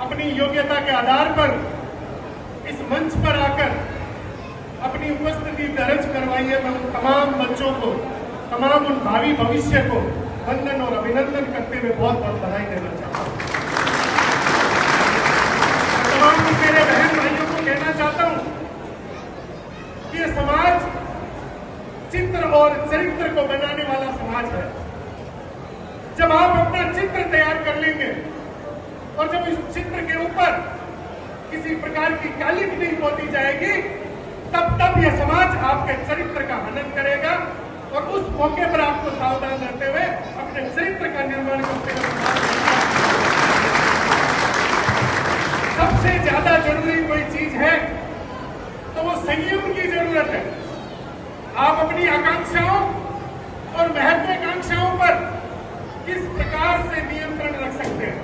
अपनी योग्यता के आधार पर इस मंच पर आकर अपनी उपस्थिति दर्ज करवाई है। मैं उन तमाम बच्चों को, तमाम उन भावी भविष्य को वंदन और अभिनंदन करते हुए बहुत बहुत बधाई देना चाहता हूँ। तमाम मेरे बहन भाइयों को कहना चाहता हूँ कि ये समाज चित्र और चरित्र को बनाने वाला समाज है। जब आप अपना चित्र तैयार कर लेंगे और जब इस चित्र के ऊपर किसी प्रकार की काली नहीं पोती जाएगी, तब यह समाज आपके चरित्र का हनन करेगा और उस मौके पर आपको सावधान रहते हुए अपने चरित्र का निर्माण करते हुए सबसे ज्यादा जरूरी कोई चीज है तो वो संयम की जरूरत है। आप अपनी आकांक्षाओं और महत्वाकांक्षाओं पर किस प्रकार से नियंत्रण रख सकते हैं।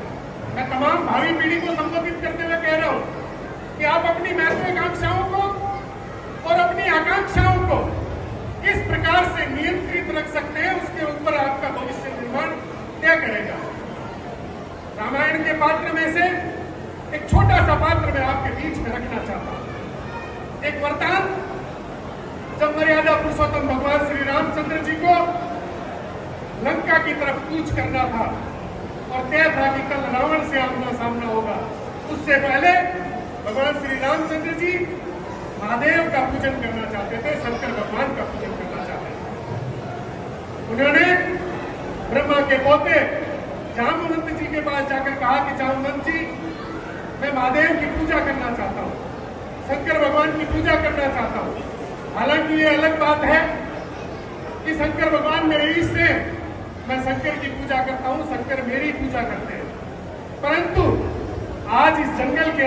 मैं तमाम भावी पीढ़ी को संबोधित करते हुए कह रहा हूं कि आप अपनी महत्वाकांक्षाओं को और अपनी आकांक्षाओं को किस प्रकार से नियंत्रित रख सकते हैं, उसके ऊपर आपका भविष्य निर्माण तय करेगा। रामायण के पात्र में से एक छोटा सा पात्र मैं आपके बीच में रखना चाहता हूं। एक वरदान, जब मर्यादा पुरुषोत्तम भगवान श्री रामचंद्र जी को लंका की तरफ कूच करना था और तय था कि कल रावण से आमना सामना होगा, उससे पहले भगवान श्री रामचंद्र जी महादेव का पूजन करना चाहते थे, शंकर भगवान का पूजन करना चाहते थे। उन्होंने ब्रह्मा के पोते जामवंत जी के पास जाकर कहा कि जामवंत जी, मैं महादेव की पूजा करना चाहता हूँ, शंकर भगवान की पूजा करना चाहता हूँ। हालांकि ये अलग बात है कि शंकर भगवान मेरे इष्ट हैं, मैं शंकर की पूजा करता हूँ, शंकर मेरी पूजा करते हैं। परंतु आज इस जंगल के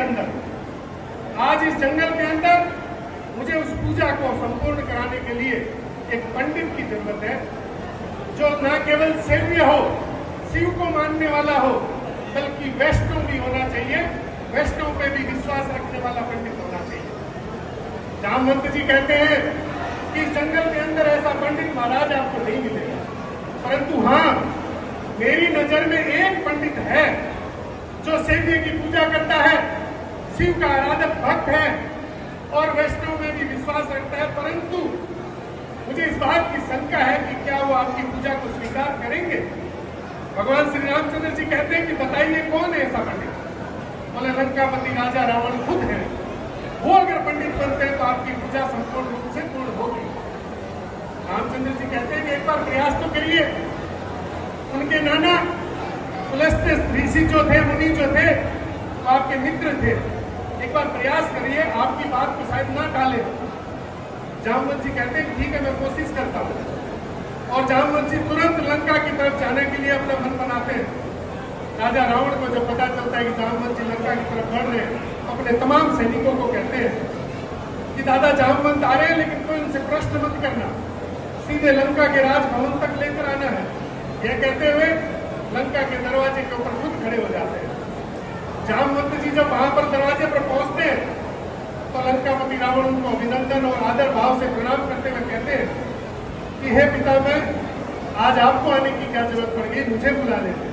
अंदर मुझे उस पूजा को संपूर्ण कराने के लिए एक पंडित की जरूरत है, जो न केवल सेव्य हो, शिव को मानने वाला हो, बल्कि वैष्णव भी होना चाहिए, वैष्णव पे भी विश्वास रखने वाला पंडित होना चाहिए। जामवंत जी कहते हैं कि इस जंगल के अंदर ऐसा पंडित महाराज आपको नहीं मिलेगा, परंतु हाँ, मेरी नजर में एक पंडित है जो सेव्य की पूजा करता है, शिव का आराधक भक्त है और वैष्णव में भी विश्वास रखता है। परंतु मुझे इस बात की शंका है कि क्या वो आपकी पूजा को स्वीकार करेंगे। भगवान श्री रामचंद्र जी कहते हैं कि बताइए कौन है ऐसा पंडित। बोले लंकापति राजा रावण खुद है, वो अगर पंडित बनते हैं तो आपकी पूजा संपूर्ण रूप से पूर्ण होगी। रामचंद्र जी कहते हैं कि एक बार प्रयास तो करिए। उनके नाना पुलस्त्य ऋषि जो थे, मुनि जो थे, वो आपके मित्र थे, एक बार प्रयास करिए, आपकी बात को शायद ना टाले। जामवंत जी कहते हैं ठीक है, मैं कोशिश करता हूँ। और जामवंत जी तुरंत लंका की तरफ जाने के लिए अपना मन बनाते हैं। राजा रावण को जब पता चलता है कि जामवंत जी लंका की तरफ बढ़ रहे हैं, अपने तमाम सैनिकों को कहते हैं कि दादा जामवंत आ रहे हैं, लेकिन कोई उनसे प्रश्न मत करना, सीधे लंका के राजभवन तक लेकर आना है। यह कहते हुए लंका के दरवाजे के ऊपर खुद खड़े हो जाते हैं। जामवंत जी जब वहां पर दरवाजे पर पहुंचते हैं तो लंकापति रावण उनको अभिनंदन और आदर भाव से प्रणाम करते हुए कहते हैं कि हे पितामह, आज आपको आने की क्या जरूरत पड़ गई, मुझे बुला लेते।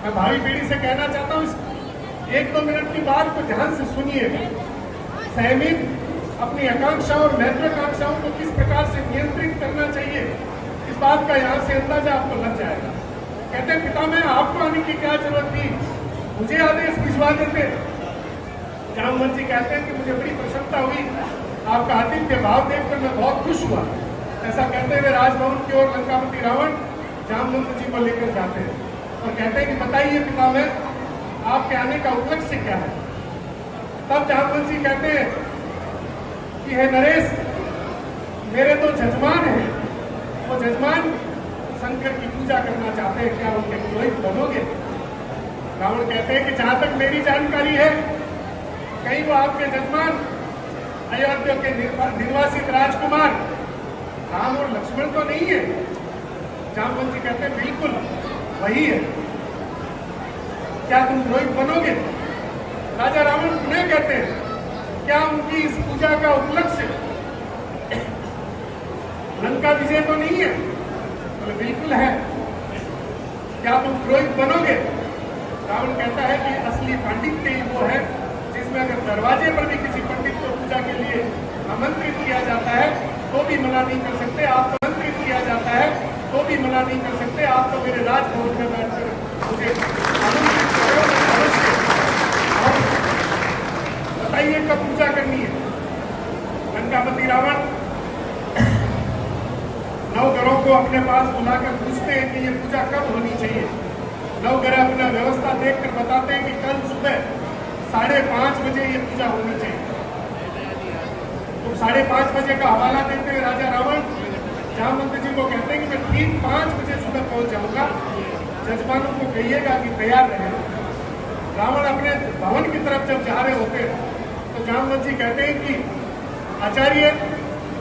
मैं भावी पीढ़ी से कहना चाहता हूँ, इस 1-2 मिनट की बात को ध्यान से सुनिएगा। सैनिक अपनी आकांक्षाओं और महत्वाकांक्षाओं को किस प्रकार से नियंत्रित करना चाहिए, इस बात का यहाँ से अंदाजा आपको लग जाएगा। कहते हैं पितामह, आपको आने की क्या जरूरत थी, मुझे आदेश भिजवा देते। जामवंत जी कहते हैं कि मुझे बड़ी प्रसन्नता हुई, आपका आतिथ्य भाव देखकर मैं बहुत खुश हुआ। ऐसा कहते हुए राजभवन की ओर लंकापति रावण जामवंत जी को लेकर जाते हैं और कहते हैं कि बताइए पितामह, आपके आने का उपलक्ष्य क्या है। तब जामवंत जी कहते हैं कि हे नरेश, मेरे तो जजमान हैं, वो जजमान शंकर की पूजा करना चाहते हैं, क्या उनके पुरोहित बनोगे। रावण कहते हैं कि जहां तक मेरी जानकारी है, कहीं वो आपके जजमान अयोध्या के निर्वासित राजकुमार राम और लक्ष्मण तो नहीं है। जामवंत जी कहते हैं बिल्कुल वही है, क्या तुम पुरोहित बनोगे। राजा रावण पुनः कहते हैं क्या उनकी इस पूजा का उपलक्ष्य लंका विजय तो नहीं है। बोले बिल्कुल है, क्या तुम पुरोहित बनोगे। रावण कहता है कि असली पांडित्य ही वो है जिसमें अगर दरवाजे पर भी किसी पंडित को पूजा के लिए आमंत्रित किया जाता है तो भी मना नहीं कर सकते, आप आमंत्रित किया जाता है तो भी मना नहीं कर सकते। आप तो मेरे राजभवन में बैठकर मुझे आमंत्रित करो अवश्य। बताइए कब पूजा करनी है? लंकापति रावण नवग्रहों को अपने पास बुलाकर पूछते हैं कि ये पूजा कब होनी चाहिए। नवग्रह अपना व्यवस्था देखकर बताते हैं कि कल सुबह 5:30 बजे ये पूजा होनी चाहिए। तो 5:30 बजे का हवाला देते हैं राजा रावण। जामवंत जी को कहते हैं कि मैं ठीक 5 बजे सुबह पहुंच जाऊंगा, जजमानों को कहिएगा कि तैयार रहे। रावण अपने भवन की तरफ जब जा रहे होते तो जामवंत जी कहते हैं कि आचार्य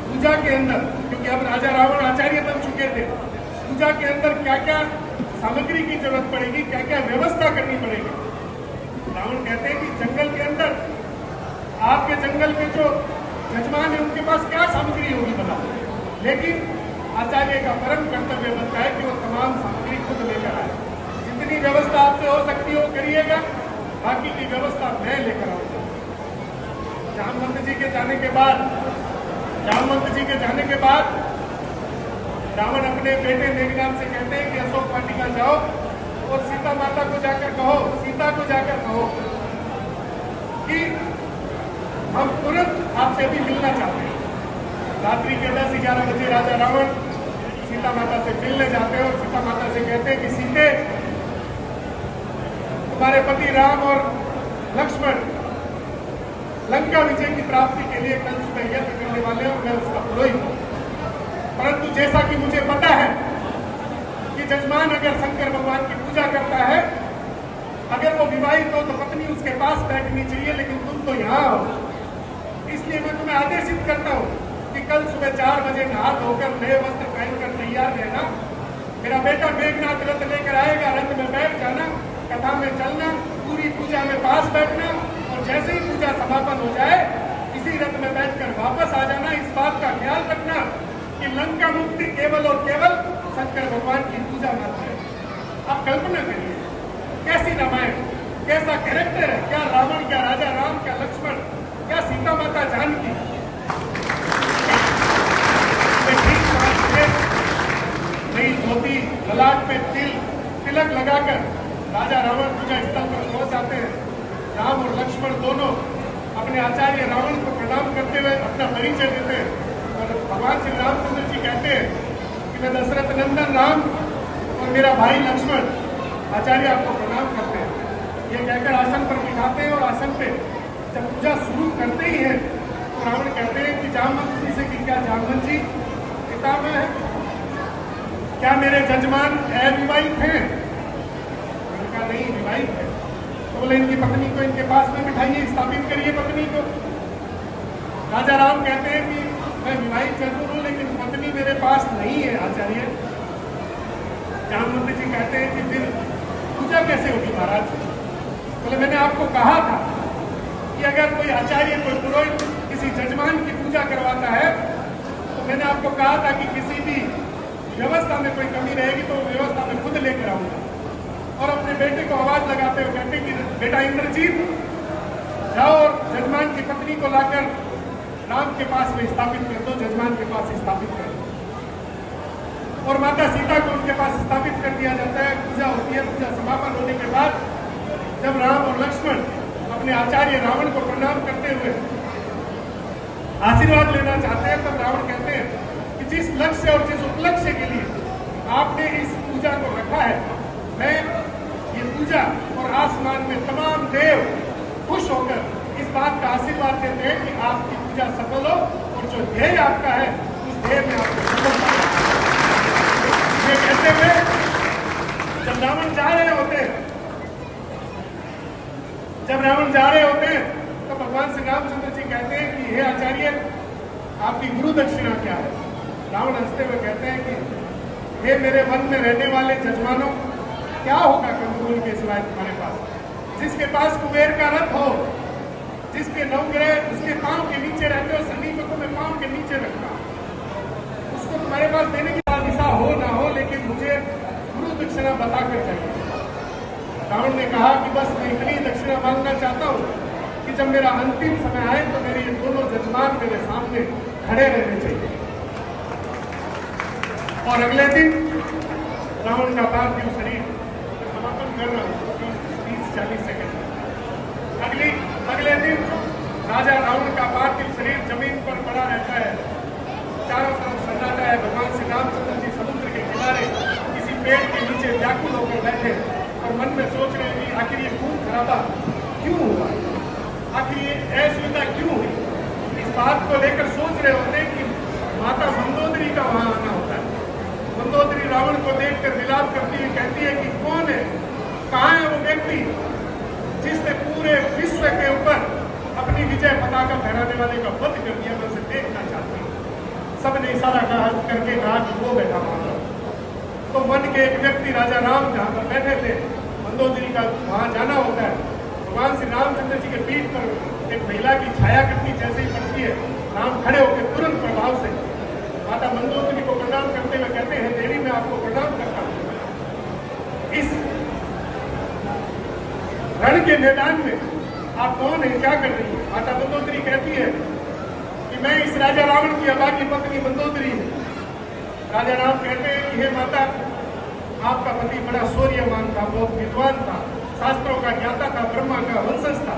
पूजा के अंदर, क्योंकि अब राजा रावण आचार्य बन चुके थे, पूजा के अंदर क्या क्या सामग्री की जरूरत पड़ेगी, क्या क्या व्यवस्था करनी पड़ेगी। रावण कहते हैं कि जंगल के अंदर, आपके जंगल में जो जजमान है उनके पास क्या सामग्री होगी बताओ। लेकिन आचार्य का परम कर्तव्य बनता है कि वो तमाम सामग्री खुद लेकर आए। जितनी व्यवस्था आपसे हो सकती है वो करिएगा, बाकी की व्यवस्था मैं लेकर आऊंगा। जामवंत जी के जाने के बाद रावण अपने बेटे मेघनाथ से कहते हैं कि अशोक वाटिका जाओ और सीता माता को जाकर कहो, सीता को जाकर कहो कि हम तुरंत आपसे भी मिलना चाहते हैं। रात्रि के 10-11 बजे राजा रावण सीता माता से मिलने जाते हैं और सीता माता से कहते हैं कि सीते, तुम्हारे पति राम और लक्ष्मण लंका विजय की प्राप्ति के लिए कल सुबह यज्ञ करने वाले हैं और मैं उसका पुरोहित हूं। परंतु जैसा कि मुझे पता है कि जजमान अगर शंकर भगवान की पूजा करता है, अगर वो विवाहित हो तो पत्नी उसके पास बैठनी चाहिए, लेकिन तुम तो यहाँ हो। इसलिए मैं तुम्हें आदेशित करता हूँ कि कल सुबह 4 बजे नहा धोकर नए वस्त्र पहनकर तैयार रहना। मेरा बेटा मेघनाथ रथ लेकर आएगा, रथ में बैठ जाना, कथा में चलना, पूरी पूजा में पास बैठना और जैसे ही पूजा समापन हो जाए इसी रथ में बैठकर वापस आ जाना। इस बात का ख्याल रखना कि लंका मुक्ति केवल और केवल शंकर भगवान की पूजा मात्र है। आप कल्पना करिए कैसी रामायण, कैसा कैरेक्टर है, क्या रावण, क्या राजा राम, क्या लक्ष्मण, क्या सीता माता जानकी। नई धोती, ललाट पे तिलक लगाकर राजा रावण पूजा स्थल पर पहुंच जाते हैं। राम और लक्ष्मण दोनों अपने आचार्य रावण को प्रणाम करते हुए अपना परिचय देते हैं और भगवान श्री रामचंद्र जी कहते हैं कि मैं दशरथ नंदन राम और मेरा भाई लक्ष्मण आचार्य आपको प्रणाम करते हैं। ये कहकर आसन पर बिठाते हैं और आसन पे जब पूजा शुरू करते ही है तो रावण कहते हैं कि जामवंत जी से कि क्या जामवंत जी पिता में है, क्या मेरे जजमान अविवाहित हैं? उनका नहीं, विवाहित है। तो बोले इनकी पत्नी को इनके पास में बिठाइए, स्थापित करिए पत्नी को। राजा राम कहते हैं कि मैं विवाहित जरूर हूं लेकिन पत्नी मेरे पास नहीं है आचार्य। जामवंत जी कहते हैं कि फिर पूजा कैसे होगी महाराज? बोले मैंने आपको कहा था कि अगर कोई आचार्य, कोई पुरोहित किसी जजमान की पूजा करवाता है तो मैंने आपको कहा था कि किसी भी व्यवस्था में कोई कमी रहेगी तो व्यवस्था में खुद लेकर आऊंगा। और अपने बेटे को आवाज लगाते हुए कहते कि बेटा इंद्रजीत, जाओ और जजमान की पत्नी को लाकर राम के पास में स्थापित कर दो, जजमान के पास स्थापित कर दो। और माता सीता को उनके पास स्थापित कर दिया जाता है। पूजा होती है। पूजा समापन होने के बाद जब राम और लक्ष्मण अपने आचार्य रावण को प्रणाम करते हुए आशीर्वाद लेना चाहते हैं तब रावण कहते हैं कि जिस लक्ष्य और जिस उपलक्ष्य के लिए आपने इस पूजा को रखा है, मैं ये पूजा और आसमान में तमाम देव खुश होकर इस बात का आशीर्वाद देते हैं कि आपकी पूजा सफल हो और जो ध्येय आपका है उस ध्येय में आपको सफलता। ये कहते हुए जब रावण जा रहे होते तो भगवान श्री रामचंद्र जी कहते हैं कि हे आचार्य, आपकी गुरु दक्षिणा क्या है? रावण हंसते हुए कहते हैं कि हे मेरे वन में रहने वाले जजमानों, क्या होगा कंदमूल के सिवाय तुम्हारे पास? जिसके पास कुबेर का रथ हो, जिसके नवग्रह उसके पांव के नीचे रहते हो, शनि को तुम्हें पांव के नीचे रखना, उसको तुम्हारे पास देने की दिशा हो ना हो, लेकिन मुझे गुरु दक्षिणा बताकर चाहिए। रावण ने कहा कि बस मैं इतनी दक्षिणा मांगना चाहता हूँ कि जब मेरा अंतिम समय आए तो मेरे ये दोनों जजमान मेरे सामने खड़े रहने चाहिए। और अगले दिन रावण का पार्थिव शरीर समापन कर रहा हूँ 30-40 सेकंड। अगले दिन राजा रावण का पार्थिव शरीर जमीन पर पड़ा रहता है। चारों तरफ सन्नाटा है। भगवान श्री रामचंद्र जी समुद्र के किनारे किसी पेड़ के नीचे व्याकुल होकर बैठे और मन में सोच रहे हैं कि आखिर ये खून खराबा क्यों हुआ, आखिर ये असुविधा क्यों हुई। इस बात को लेकर सोच रहे होते हैं कि माता मंदोदरी का वहां आना होता है। मंदोदरी रावण को देखकर विलाप करती हुई कहती है कि कौन है, कहाँ है वो व्यक्ति जिसने पूरे विश्व के ऊपर अपनी विजय पताका फहराने वाले का वध कर दिया। मैं उसे देखना चाहती हूँ। सबने इशारा करके कहा कि वो बैठा वहां। तो वन के एक व्यक्ति राजा राम जहाँ पर बैठे थे, मंदोदरी का वहां जाना होता है। भगवान श्री रामचंद्र जी के पीठ पर एक महिला की छाया कितनी जैसे ही पड़ती है, राम खड़े होकर तुरंत प्रभाव से माता मंदोदरी को प्रणाम करते हुए कहते हैं, देवी मैं आपको प्रणाम करता हूँ। इस रण के मैदान में आप कौन है, क्या कर रही है। माता मंदोदरी कहती है कि मैं इस राजा रावण की अभागी पत्नी मंदोदरी हूँ। राजा राम कहते हैं कि हे माता, आपका पति बड़ा शौर्यवान था, बहुत विद्वान था, शास्त्रों का ज्ञाता था, ब्रह्मा का वंशज था,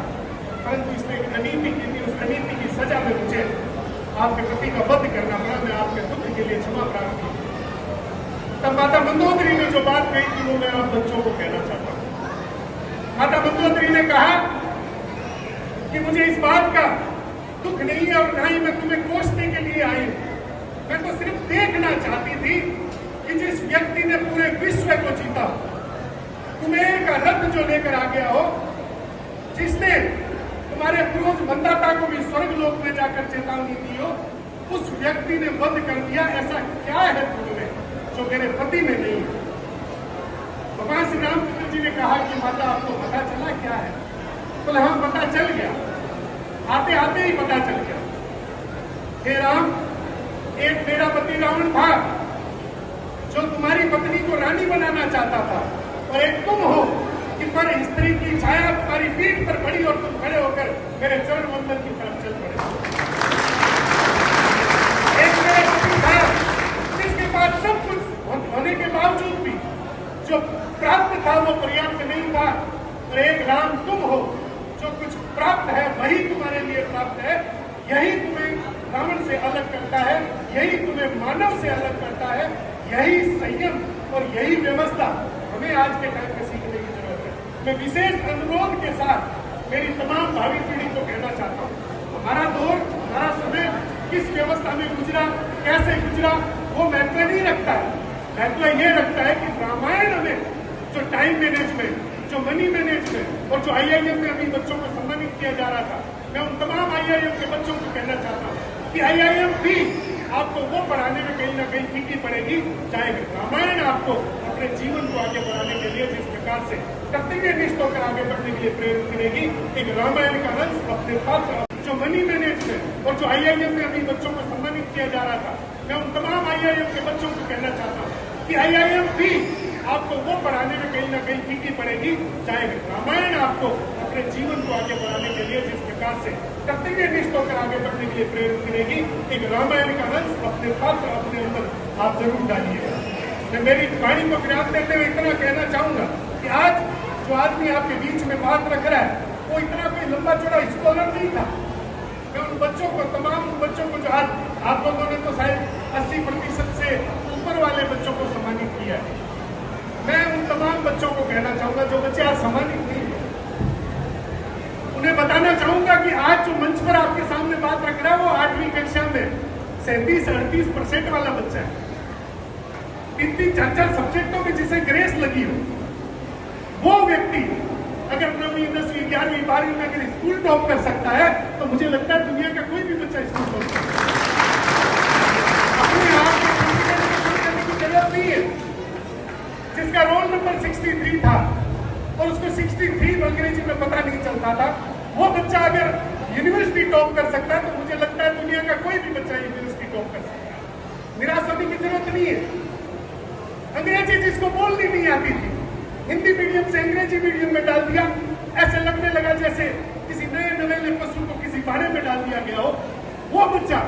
परंतु इसने एक अनीति की थी। उस अनीति की सजा में मुझे आपके पति का वध करना पड़ा। मैं आपके पुत्र के लिए क्षमा प्रार्थी हूँ। तब माता मंदोदरी ने जो बात कही थी वो मैं आप बच्चों को कहना चाहता हूँ। माता मंदोदरी ने कहा कि मुझे इस बात का दुख नहीं है और ना ही मैं तुम्हें कोसने के लिए आई हूं। मैं तो सिर्फ देखना चाहती थी कि जिस व्यक्ति ने पूरे विश्व को जीता, कुबेर का रत्न जो लेकर आ गया हो, जिसने तुम्हारे पूर्वज मंदाता को भी स्वर्ग लोक में जाकर चेतावनी दी हो, उस व्यक्ति ने वध कर दिया। ऐसा क्या है तुम्हें जो मेरे पति में नहीं है। भगवान श्री रामचंद्र जी ने कहा कि माता आपको पता चला क्या है। बोले हाँ पता चल गया, आते आते ही पता चल गया। हे राम, एक मेरा पति रावण था जो तुम्हारी पत्नी को रानी बनाना चाहता था, और एक तुम हो कि पर स्त्री की छाया तुम्हारी पीठ पर पड़ी और तुम खड़े होकर मेरे चरण मंदिर की तरफ चल पड़े। एक मेरा पति था जिसके पास सब कुछ होने के बावजूद भी जो प्राप्त था वो पर्याप्त नहीं था, और एक राम तुम हो जो कुछ प्राप्त है वही तुम्हारे लिए प्राप्त है। यही तुम्हें रावण से अलग करता है, यही तुम्हें मानव से अलग करता है। यही संयम और यही व्यवस्था हमें आज के टाइम में सीखने की जरूरत है। मैं विशेष अनुरोध के साथ मेरी तमाम भावी पीढ़ी को कहना चाहता हूँ, हमारा दौर, हमारा समय किस व्यवस्था में गुजरा, कैसे गुजरा, वो महत्व नहीं रखता है। महत्व ये रखता है कि रामायण में जो टाइम मैनेजमेंट, जो मनी मैनेजमेंट और जो IIM में अभी बच्चों को सम्मानित किया जा रहा था, मैं उन तमाम IIM के बच्चों को कहना चाहता हूँ कि IIM भी आपको वो पढ़ाने में कहीं ना कहीं फीकी पड़ेगी, चाहे रामायण आपको अपने जीवन को आगे बढ़ाने के लिए जिस प्रकार से कर्तव्यनिष्ठ होकर आगे बढ़ने के लिए प्रेरित करेगी। एक रामायण का रंग अपने साथ जो मनी मैनेजमेंट और जो IIM में अभी बच्चों को सम्मानित किया जा रहा था, मैं उन तमाम IIM के बच्चों को कहना चाहता हूँ कि IIM भी आपको वो पढ़ाने में कहीं ना कहीं फीकी पड़ेगी, चाहे रामायण आपको अपने जीवन को आगे बढ़ाने के लिए जिस प्रकार से कर्तव्यनिष्ठ होकर आगे बढ़ने के लिए प्रेरित करेगी। एक रामायण का रंग अपने पात्र अपने अंदर आप जरूर डालिएगा। मैं मेरी वाणी को विराम देते हुए इतना कहना चाहूंगा कि आज जो आदमी आपके बीच में बात रख रहा है वो इतना कोई लंबा चौड़ा स्कॉलर नहीं था। मैं उन बच्चों को, तमाम बच्चों को जो आज आप लोगों ने तो शायद 80% से ऊपर वाले बच्चों को सम्मानित किया है, मैं उन तमाम बच्चों को कहना चाहूंगा जो बच्चे आज सम्मानित नहीं है, उन्हें बताना चाहूंगा कि आज जो मंच पर आपके सामने बात रख रहा है वो 8वीं कक्षा में 37-38% वाला बच्चा है। 3-4 सब्जेक्टों में जिसे ग्रेस लगी हो, वो व्यक्ति अगर 9वीं 10वीं 11वीं 12वीं में अगर स्कूल टॉप कर सकता है तो मुझे लगता है दुनिया का कोई भी बच्चा स्कूल टॉप कर सकता है। अपने आप को कॉन्फिडेंस करने की जरूरत नहीं है। जिसका रोल नंबर 63 था और उसको 63 अंग्रेजी में पता नहीं चलता था, वो बच्चा अगर यूनिवर्सिटी टॉप कर सकता है तो मुझे लगता है दुनिया का कोई भी बच्चा यूनिवर्सिटी टॉप कर सकता है। निराश होने की जरूरत नहीं है। अंग्रेजी जिसको बोलनी नहीं आती थी हिंदी मीडियम से अंग्रेजी मीडियम में डाल दिया। ऐसे लगने लगा जैसे किसी नए नवेले पशु को किसी बाड़े में डाल दिया गया हो। वो बच्चा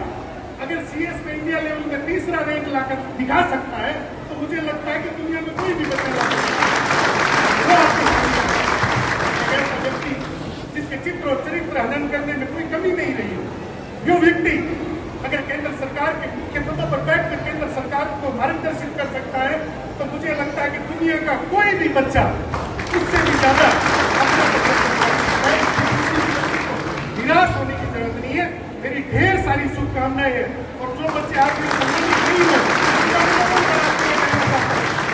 अगर सीएस में इंडिया लेवल में तीसरा रैंक लाकर दिखा सकता है तो मुझे लगता है कि दुनिया में कोई भी बच्चा ला सकता है। वो आपको ऐसा व्यक्ति जिसके चित्र और चरित्र हनन करने में कोई कमी नहीं रही है, जो व्यक्ति अगर केंद्र सरकार के मुख्य पदों पर बैठकर केंद्र सरकार को मार्गदर्शित कर सकता है तो मुझे लगता है कि दुनिया का कोई भी बच्चा उससे भी ज्यादा निराश होने की जरूरत नहीं है। मेरी ढेर सारी शुभकामनाएं हैं और जो बच्चे आज भी सम्मानित नहीं हुए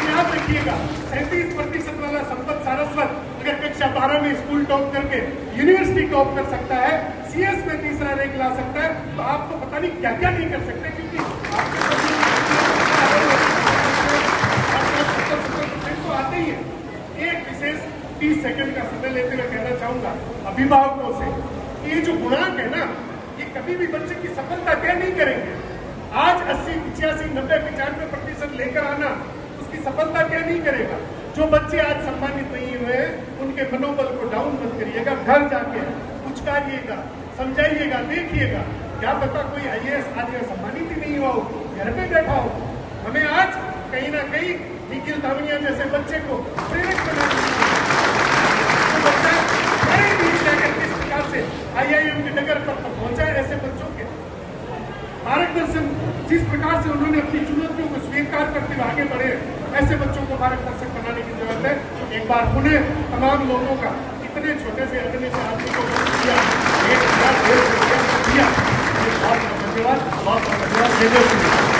याद रखिएगा 37% वाला संपत सारस्वत अगर कक्षा 12 में स्कूल टॉप करके यूनिवर्सिटी टॉप कर सकता है, सीएस में तीसरा रैंक ला सकता है, तो आप तो पता नहीं क्या क्या नहीं कर सकते, क्योंकि आपके तो आते ही है। एक विशेष 30 सेकंड का समय लेते हुए कहना चाहूंगा अभिभावकों से, ये जो गुणांक है ना, ये कभी भी बच्चे की सफलता तय नहीं करेंगे। आज 80, 85, 90, 95% लेकर आना उसकी सफलता तय नहीं करेगा। जो बच्चे आज सम्मानित नहीं हुए उनके मनोबल को डाउन मत करिएगा, घर जाके पुचकारिएगा, समझाइएगा, देखिएगा, क्या पता कोई आईएएस आज सम्मानित ही नहीं हुआ हो, घर पे बैठा हो। हमें आज कहीं ना कहीं निखिल धावनिया जैसे बच्चे को प्रेरक बनाना चाहिए। बच्चा बड़े भी जाकर किस प्रकार से आईआईएम के नगर पर पहुंचा है, ऐसे बच्चों के मार्गदर्शन जिस प्रकार से उन्होंने अपनी चुनौतियों को स्वीकार करते हुए आगे बढ़े, ऐसे बच्चों को मार्गदर्शक बनाने की जरूरत है। एक बार पुनः तमाम लोगों का इतने छोटे से अगले से आदमी को दिया, बहुत बहुत धन्यवाद, बहुत बहुत धन्यवाद।